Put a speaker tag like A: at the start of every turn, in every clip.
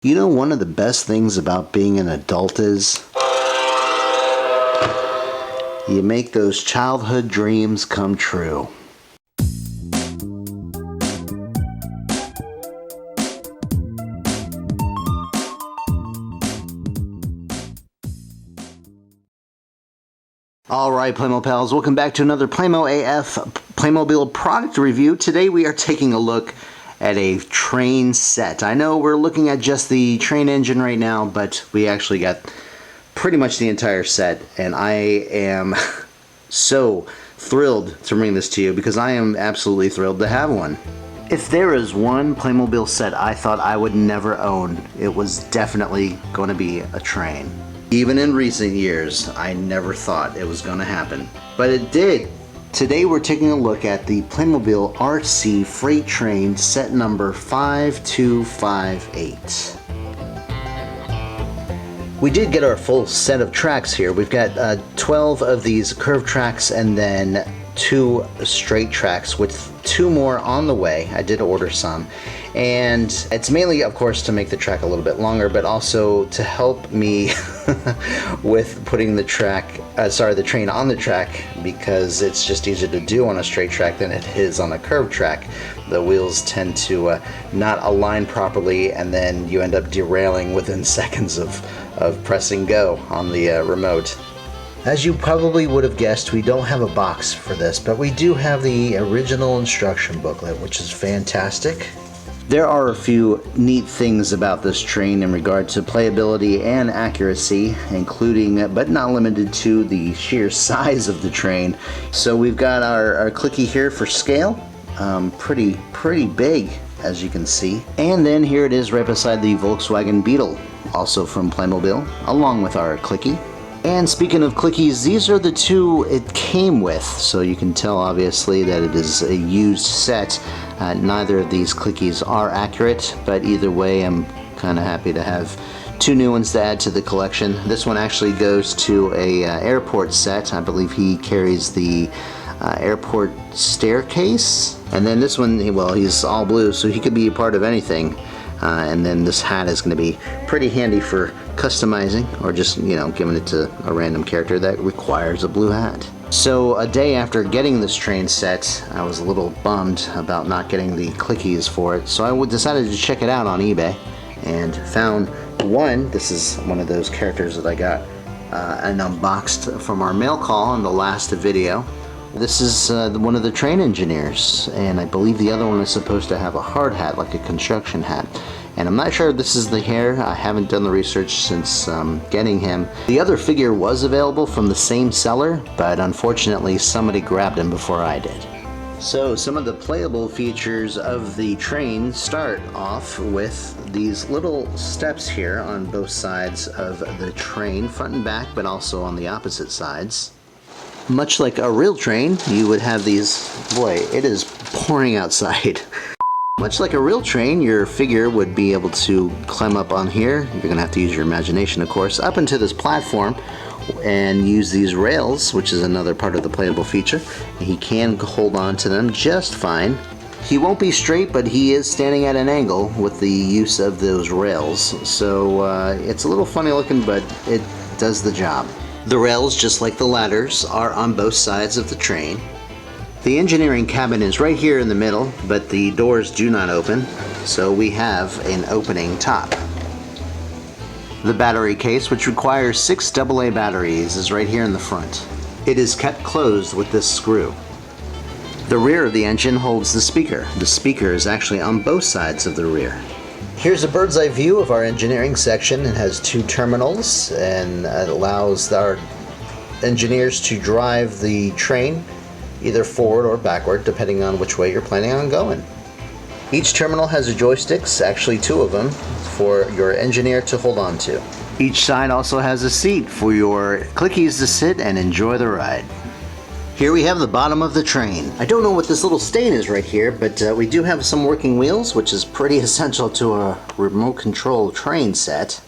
A: You know, one of the best things about being an adult is you make those childhood dreams come true. Alright, Playmo pals, welcome back to another Playmo AF Playmobil product review. Today we are taking a look at a train set. I know we're looking at just the train engine right now, but we actually got pretty much the entire set, and I am so thrilled to bring this to you because I am absolutely thrilled to have one. If there is one Playmobil set I thought I would never own, it was definitely going to be a train. Even in recent years, I never thought it was going to happen, but it did. Today we're taking a look at the Playmobil RC Freight Train set number 5258. We did get our full set of tracks here. We've got 12 of these curved tracks and then 2 straight tracks with 2 more on the way. I did order some. And it's mainly, of course, to make the track a little bit longer, but also to help me with putting the train on the track, because it's just easier to do on a straight track than it is on a curved track. The wheels tend to not align properly, and then you end up derailing within seconds of pressing go on the remote. As you probably would have guessed, we don't have a box for this, but we do have the original instruction booklet, which is fantastic. There are a few neat things about this train in regard to playability and accuracy, including, but not limited to, the sheer size of the train. So we've got our clicky here for scale, pretty big, as you can see. And then here it is right beside the Volkswagen Beetle, also from Playmobil, along with our clicky. And speaking of clickies, these are the 2 it came with, so you can tell obviously that it is a used set. Neither of these clickies are accurate, but either way I'm kind of happy to have 2 new ones to add to the collection. This one actually goes to a airport set. I believe he carries the airport staircase. And then this one, well, he's all blue, so he could be a part of anything. And then this hat is going to be pretty handy for customizing, or just, you know, giving it to a random character that requires a blue hat. So a day after getting this train set, I was a little bummed about not getting the clickies for it, so I decided to check it out on eBay and found one. This is one of those characters that I got and unboxed from our mail call in the last video. This is one of the train engineers, and I believe the other one is supposed to have a hard hat, like a construction hat. And I'm not sure if this is the hair. I haven't done the research since getting him. The other figure was available from the same seller, but unfortunately somebody grabbed him before I did. So some of the playable features of the train start off with these little steps here on both sides of the train, front and back, but also on the opposite sides. Much like a real train, you would have these, boy, it is pouring outside. Much like a real train, your figure would be able to climb up on here. You're gonna have to use your imagination, of course, up into this platform and use these rails, which is another part of the playable feature. He can hold on to them just fine. He won't be straight, but he is standing at an angle with the use of those rails. So it's a little funny looking, but it does the job. The rails, just like the ladders, are on both sides of the train. The engineering cabin is right here in the middle, but the doors do not open, so we have an opening top. The battery case, which requires 6 AA batteries, is right here in the front. It is kept closed with this screw. The rear of the engine holds the speaker. The speaker is actually on both sides of the rear. Here's a bird's eye view of our engineering section. It has 2 terminals, and it allows our engineers to drive the train either forward or backward, depending on which way you're planning on going. Each terminal has a joysticks, actually 2 of them, for your engineer to hold on to. Each side also has a seat for your clickies to sit and enjoy the ride. Here we have the bottom of the train. I don't know what this little stain is right here, but we do have some working wheels, which is pretty essential to a remote control train set.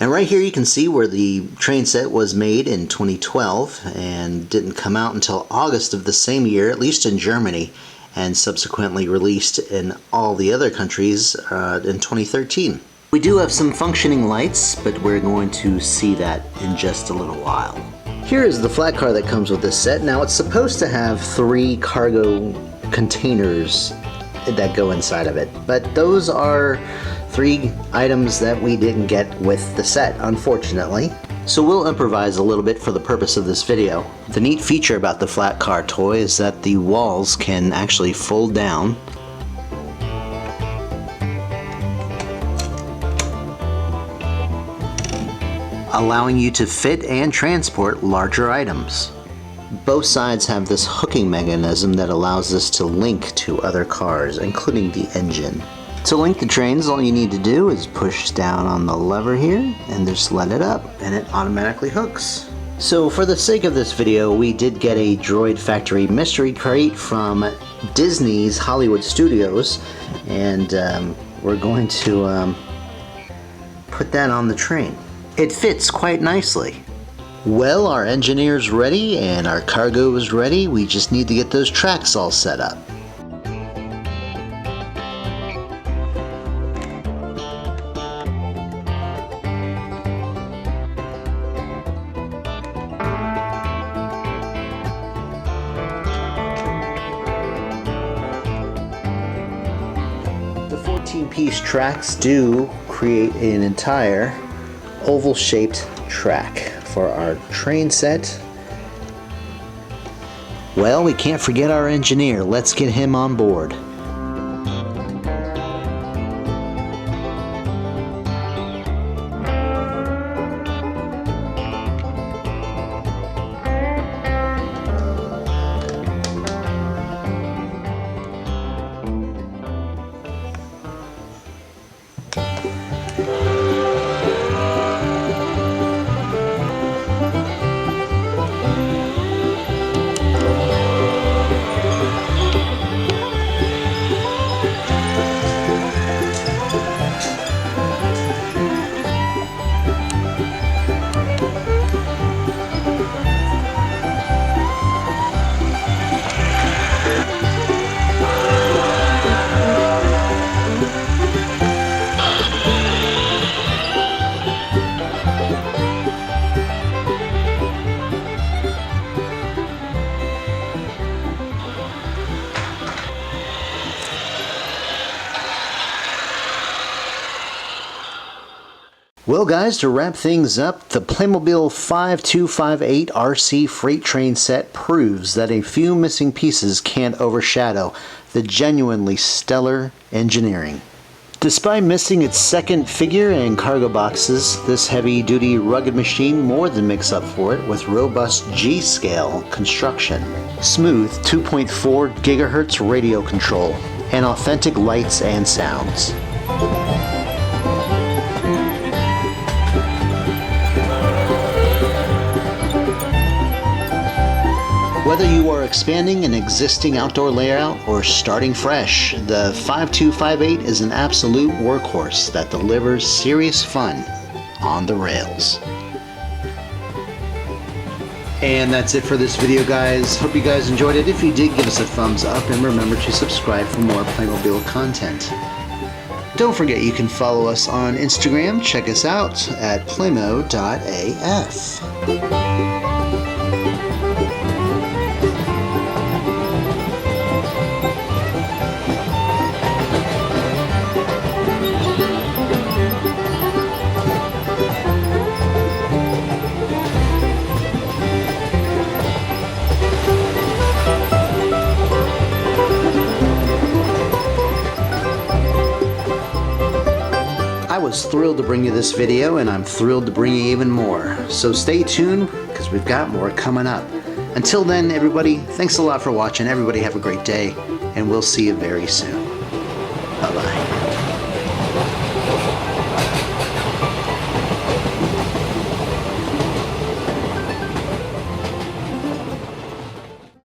A: And right here you can see where the train set was made in 2012 and didn't come out until August of the same year, at least in Germany, and subsequently released in all the other countries in 2013. We do have some functioning lights, but we're going to see that in just a little while. Here is the flat car that comes with this set. Now it's supposed to have 3 cargo containers that go inside of it, but those are 3 items that we didn't get with the set, unfortunately. So we'll improvise a little bit for the purpose of this video. The neat feature about the flat car toy is that the walls can actually fold down, allowing you to fit and transport larger items. Both sides have this hooking mechanism that allows this to link to other cars, including the engine. To link the trains, all you need to do is push down on the lever here and just let it up, and it automatically hooks. So for the sake of this video, we did get a Droid Factory mystery crate from Disney's Hollywood Studios, and we're going to put that on the train. It fits quite nicely. Well, our engineer's ready and our cargo is ready. We just need to get those tracks all set up. The 14-piece tracks do create an entire oval-shaped track for our train set. Well, we can't forget our engineer. Let's get him on board. Well guys, to wrap things up, the Playmobil 5258 RC freight train set proves that a few missing pieces can't overshadow the genuinely stellar engineering. Despite missing its second figure and cargo boxes, this heavy-duty rugged machine more than makes up for it with robust G-scale construction, smooth 2.4 GHz radio control, and authentic lights and sounds. Whether you are expanding an existing outdoor layout or starting fresh, the 5258 is an absolute workhorse that delivers serious fun on the rails. And that's it for this video, guys. Hope you guys enjoyed it. If you did, give us a thumbs up and remember to subscribe for more Playmobil content. Don't forget you can follow us on Instagram. Check us out at playmo.af. I was thrilled to bring you this video, and I'm thrilled to bring you even more. So stay tuned, because we've got more coming up. Until then, everybody, thanks a lot for watching. Everybody have a great day, and we'll see you very soon. Bye-bye.